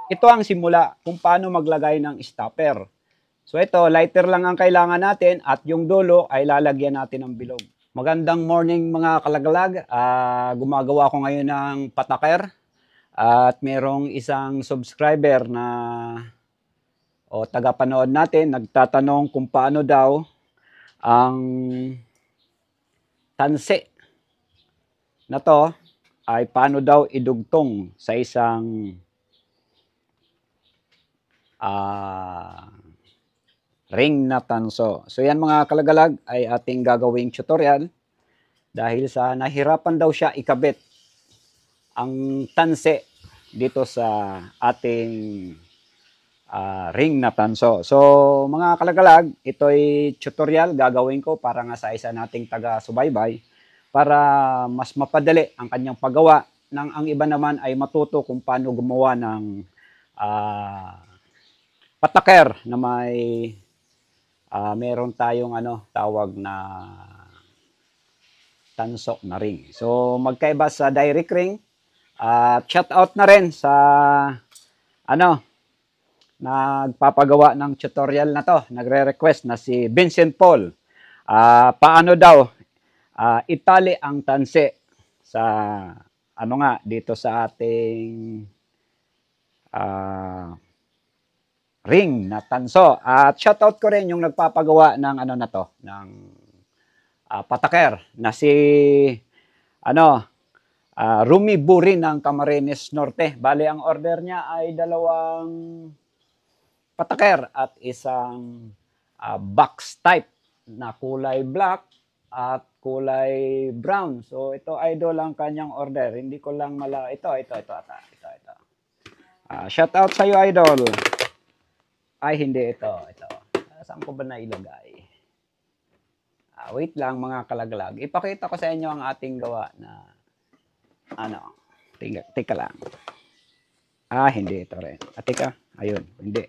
ito ang simula kung paano maglagay ng stopper. So ito, lighter lang ang kailangan natin at yung dulo ay lalagyan natin ng bilog. Magandang morning mga kalagalag. Gumagawa ko ngayon ng pataker at merong isang subscriber na tagapanood natin nagtatanong kung paano daw ang tanse na to ay paano daw idugtong sa isang ring na tanso. So yan mga kalagalag ay ating gagawing tutorial dahil sa nahirapan daw siya ikabit ang tanse dito sa ating ring na tanso. So mga kalagalag, ito'y tutorial gagawin ko para nga sa isa nating taga-subaybay para mas mapadali ang kanyang paggawa nang ang iba naman ay matuto kung paano gumawa ng pataker na may meron tayong tawag na tansok na ring. So magkaiba sa direct ring at shout out na rin sa nagpapagawa ng tutorial na to, nagre-request na si Vincent Paul. Paano daw itali ang tanse sa dito sa ating ring na tanso. At shoutout ko rin yung nagpapagawa ng ng pataker na si Rumi Buri ng Camarines Norte. Bali ang order niya ay 2 pataker at isang box type na kulay black at kulay brown. So ito idol ang kanyang order. Hindi ko lang ito. Shout out sa iyo idol. Ay hindi ito. Saan ko ba nailagay? Wait lang mga kalaglag. Ipakita ko sa inyo ang ating gawa na Teka lang. Hindi ito rin. Teka. Ayun. Hindi.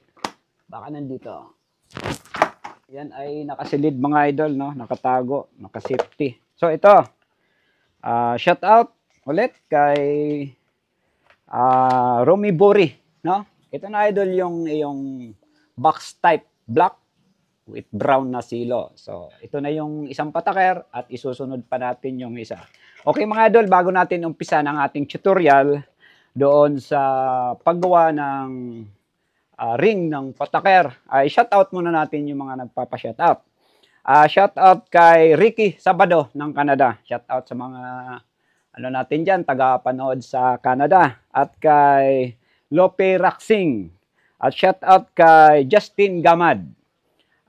Baka nandito. Yan ay nakasilid mga idol, no? Nakatago, nakasafety. So ito. Shout out ulit kay Romy Buri, no? Ito na idol yung box type black with brown na silo. So ito na yung isang pataker at isusunod pa natin yung isa. Okay mga idol, bago natin umpisa ng ating tutorial doon sa paggawa ng ring ng pataker, ay shoutout muna natin yung mga nagpapa-shoutout. Shoutout kay Ricky Sabado ng Canada. Shoutout sa mga natin dyan, taga-panood sa Canada. At kay Lope Raxing. At shoutout kay Justin Gamad.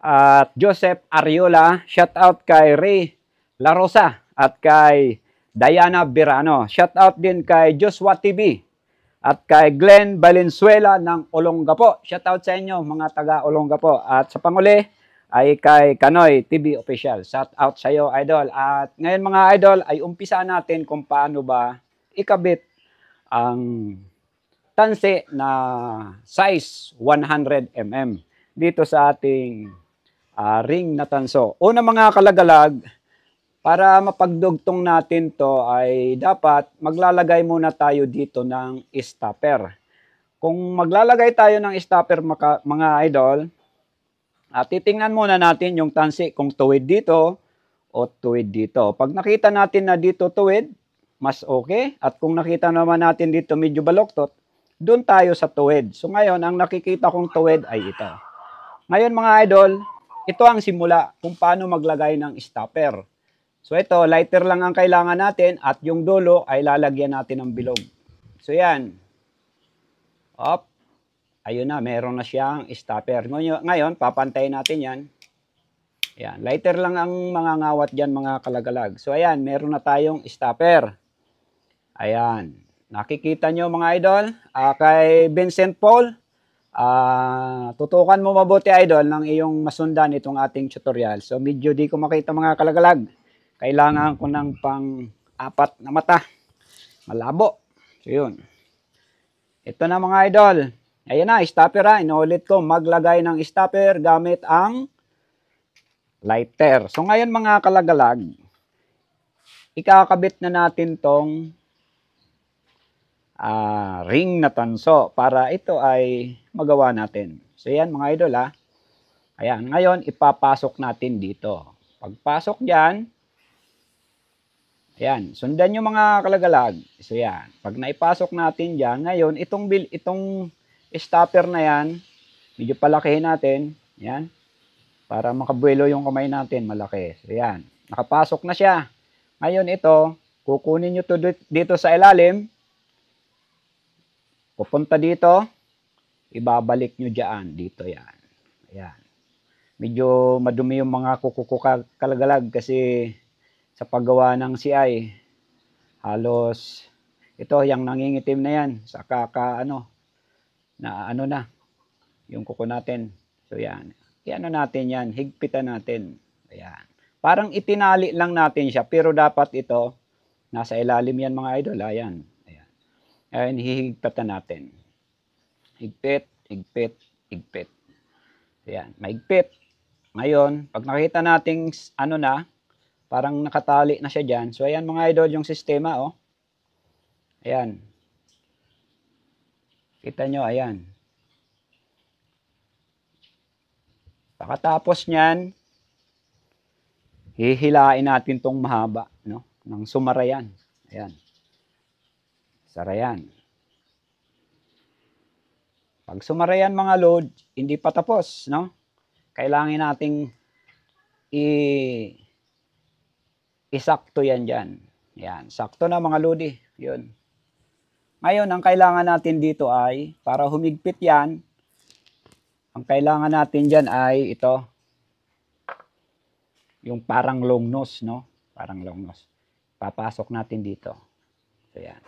At Joseph Ariola. Shoutout kay Ray La Rosa. At kay Diana Birano. Shoutout din kay Joshua TV. At kay Glenn Valenzuela ng Olongapo. Shoutout sa inyo mga taga Olongapo. At sa panguli ay kay Kanoy TV Official. Shoutout sa iyo idol. At ngayon mga idol ay umpisa natin kung paano ba ikabit ang tanse na size 100 mm dito sa ating ring na tanso. Una mga kalagalag, para mapagdugtong natin to ay dapat maglalagay muna tayo dito ng stopper. Kung maglalagay tayo ng stopper mga idol, titingnan muna natin yung tansi kung tuwid dito o tuwid dito. Pag nakita natin na dito tuwid, mas okay. At kung nakita naman natin dito medyo baloktot, doon tayo sa tuwid. So ngayon, ang nakikita kong tuwid ay ito. Ngayon mga idol, ito ang simula kung paano maglagay ng stopper. So ito, lighter lang ang kailangan natin at yung dulo ay lalagyan natin ng bilog. So yan. Ayun na, meron na siyang stopper. Ngayon, papantayin natin yan. Yan, lighter lang ang mga ngawat dyan mga kalagalag. So ayan, meron na tayong stopper. Ayan. Nakikita nyo mga idol, kay Vincent Paul, tutukan mo mabuti idol ng iyong masundan itong ating tutorial. So medyo di ko makita mga kalagalag. Kailangan ko ng pang-4 na mata. Malabo. So yun. Ito na mga idol. Ayan na, stopper ha. Inuulit ko, maglagay ng stopper gamit ang lighter. So ngayon mga kalagalag, ikakabit na natin tong ring na tanso para ito ay magawa natin. So yan mga idol ha. Ayan, ngayon ipapasok natin dito. Pagpasok diyan, ayan, sundan yung mga kalagalag. So yan, pag naipasok natin diyan, ngayon itong stopper na yan, medyo palakihin natin, yan, para makabuelo yung kamay natin, malaki. So yan, nakapasok na siya. Ngayon ito, kukunin nyo to dito sa ilalim, pupunta dito, ibabalik nyo dyan, dito yan. Ayan. Medyo madumi yung mga kuko kalagalag kasi sa paggawa ng CI, halos ito, yung nangingitim na yan, sa na yung kuko natin. So yan, iano natin yan, higpitan natin. Ayan. Parang itinali lang natin siya, pero dapat ito, nasa ilalim yan mga idol, ayan. Ayan, hihigpitan natin. Higpit, higpit, higpit. Ayan, mahigpit. Ngayon, pag nakita nating parang nakatali na siya dyan. So, ayan mga idol, yung sistema, oh. Ayan. Kita nyo, ayan. Pagkatapos nyan, hihilain natin tong mahaba, no? Ng sumarayan. Ayan. Sarayan. Pag sumarayan mga load, hindi pa tapos, no? Kailangan nating isakto yan dyan. Yan, sakto na mga lodi. Yun. Ngayon, ang kailangan natin dito ay, para humigpit yan, ang kailangan natin dyan ay ito, yung parang long nose, no? Parang long nose. Papasok natin dito. So, yan.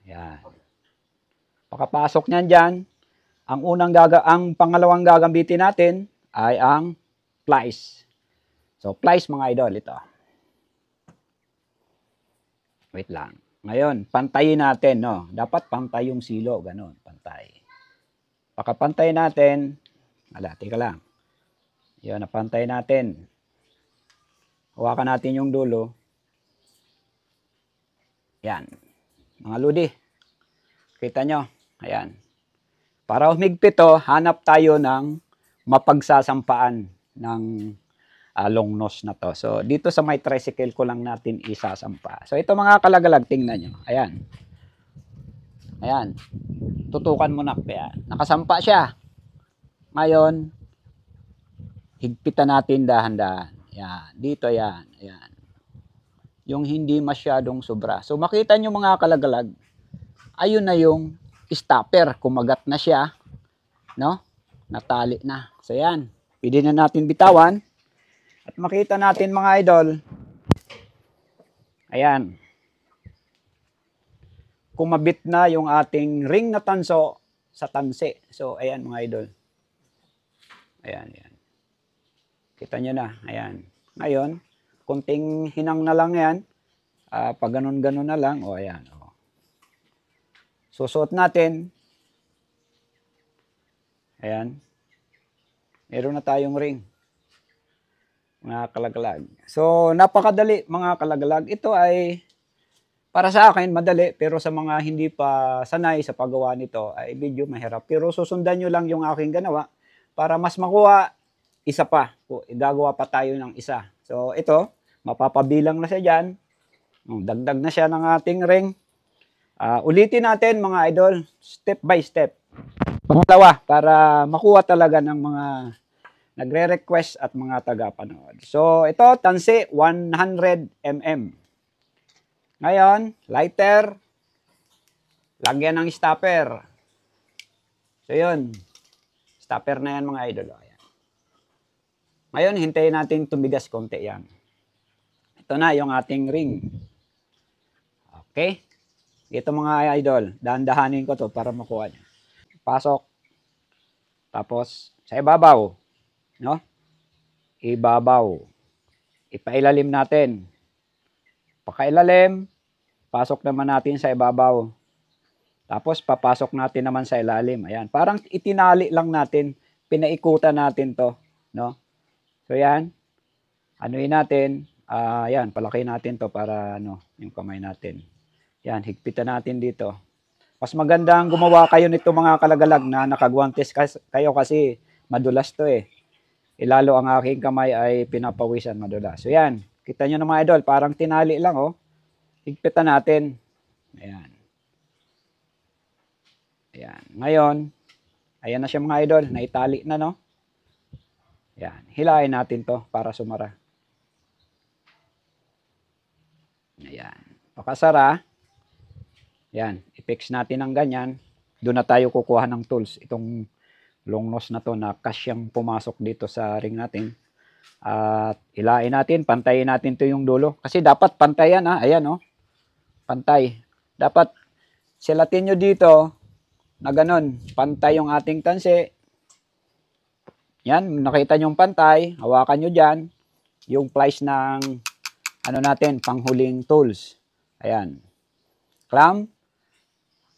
Yan. Pagkapasok niyan dyan, ang pangalawang gagamitin natin ay ang plies. So, plies mga idol, ito. Wait lang. Ngayon, pantayin natin, no? Dapat pantay yung silo, ganun, pantay. Pagkapantay natin, tika lang. Yun, napantay natin. Hawakan natin yung dulo. Yan. Mga lodi. Kita nyo? Ayan. Para humigpit to, hanap tayo ng mapagsasampaan ng long nose na to. So, dito sa may tricycle ko lang natin isasampa. So, ito mga kalagalag, tingnan nyo. Ayan. Ayan. Tutukan mo na. Ayan. Nakasampa siya. Ngayon, higpitan natin dahan-dahan. Ayan. Dito yan. Ayan. Yung hindi masyadong sobra. So, makita nyo mga kalagalag, ayun na yung stopper. Kumagat na siya. No? Natali na. So, yan. Pwede na natin bitawan. At makita natin mga idol. Ayan. Kumabit na yung ating ring na tanso sa tansi. So, ayan mga idol. Ayan, ayan. Kita nyo na. Ayan. Ngayon, kunting hinang na lang yan. Pag ganun-ganun na lang. O, ayan. O. Susuot natin. Ayan. Meron na tayong ring. Mga kalagalag. So, napakadali mga kalagalag. Ito ay, para sa akin, madali. Pero sa mga hindi pa sanay sa paggawa nito, ay medyo mahirap. Pero susundan nyo lang yung aking ganawa para mas makuha isa pa. Gagawa pa tayo ng isa. So, ito, mapapabilang na siya dyan. Dagdag na siya ng ating ring. Ulitin natin mga idol, step by step. Pangalawa, para makuha talaga ng mga nagre-request at mga taga-panood. So, ito, tansi, 100 mm. Ngayon, lighter, lagyan ng stopper. So, yun. Stopper na yan mga idol. Ayan. Ngayon, hintayin natin tumigas konti yan. Ito na yung ating ring. Okay? Ito mga idol, dahan-dahanin ko to para makuha niya. Pasok. Tapos, sa ibabaw. No? Ibabaw. Ipailalim natin. Pakailalim. Pasok naman natin sa ibabaw. Tapos, papasok natin naman sa ilalim. Ayan. Parang itinali lang natin. Pinaikutan natin to. No? So, yan. Anuin natin. Ayan. Palaki natin to para yung kamay natin. Yan, higpitan natin dito. Mas magandang gumawa kayo nito mga kalagalag na nakagwantes kayo kasi madulas to eh. Ilalo ang aking kamay ay pinapawisan madulas. So yan, kita nyo na mga idol, parang tinali lang oh. Higpitan natin. Ayan. Ayan. Ngayon, ayan na siya mga idol, naitali na no. Ayan, hilahin natin to para sumara. Ayan, pakasara. Ayan, i-fix natin ng ganyan. Doon na tayo kukuha ng tools. Itong long nose na to na kasyang pumasok dito sa ring natin. At hilahin natin, pantayin natin to yung dulo. Kasi dapat pantayan ha, ayan oh. Pantay. Dapat silatin nyo dito na ganun. Pantay yung ating tansi. Yan, nakita nyo yung pantay. Hawakan nyo dyan. Yung plies ng ano natin, panghuling tools. Ayan. Clamp.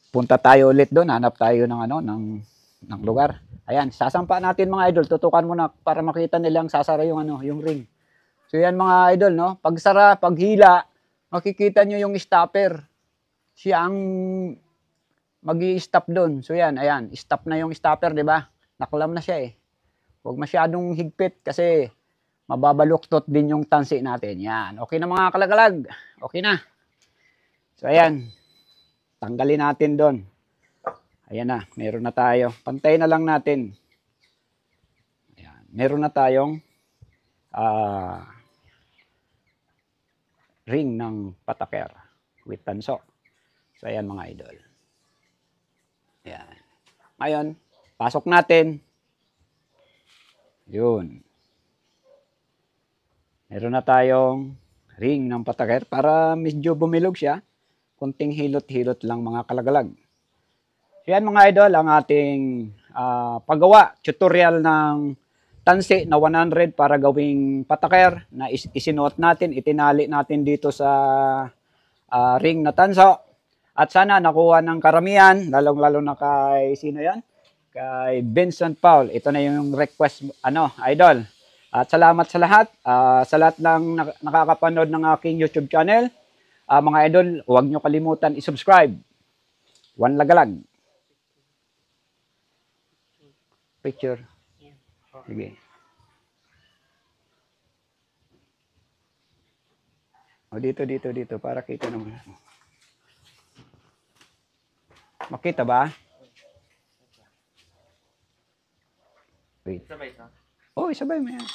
Punta tayo ulit doon. Hanap tayo ng ano, ng lugar. Ayan, sasampa natin mga idol. Tutukan mo na para makita nilang sasara yung ano, yung ring. So yan mga idol, no? Pagsara, paghila, makikita nyo yung stopper. Siya ang magi-stop doon. So yan, ayan, stop na yung stopper, 'di ba? Naklam na siya eh. Huwag masyadong higpit kasi mababaluktot din yung tansi natin. Yan. Okay na mga kalagalag. Okay na. So ayan. Tanggalin natin doon. Ayan na. Meron na tayo. Pantay na lang natin. Ayan. Meron na tayong ring ng pataker with tanso. So ayan mga idol. Ayan. Ngayon, pasok natin. Yun. Meron na tayong ring ng pataker para medyo bumilog siya. Kunting hilot-hilot lang mga kalagalag. So yan mga idol, ang ating paggawa, tutorial ng tansi na 100 para gawing pataker na isinuot natin, itinali natin dito sa ring na tanso. At sana nakuha ng karamihan, lalong-lalo na kay sino yan? Kay Vincent Paul. Ito na yung request, idol. At salamat sa lahat. Sa lahat ng nakakapanood ng aking YouTube channel. Mga idol, huwag nyo kalimutan i-subscribe. One Lagalag. Picture. Sige. O dito. Para kita naman. Makita ba? Wait. Oh, isabay mo yan.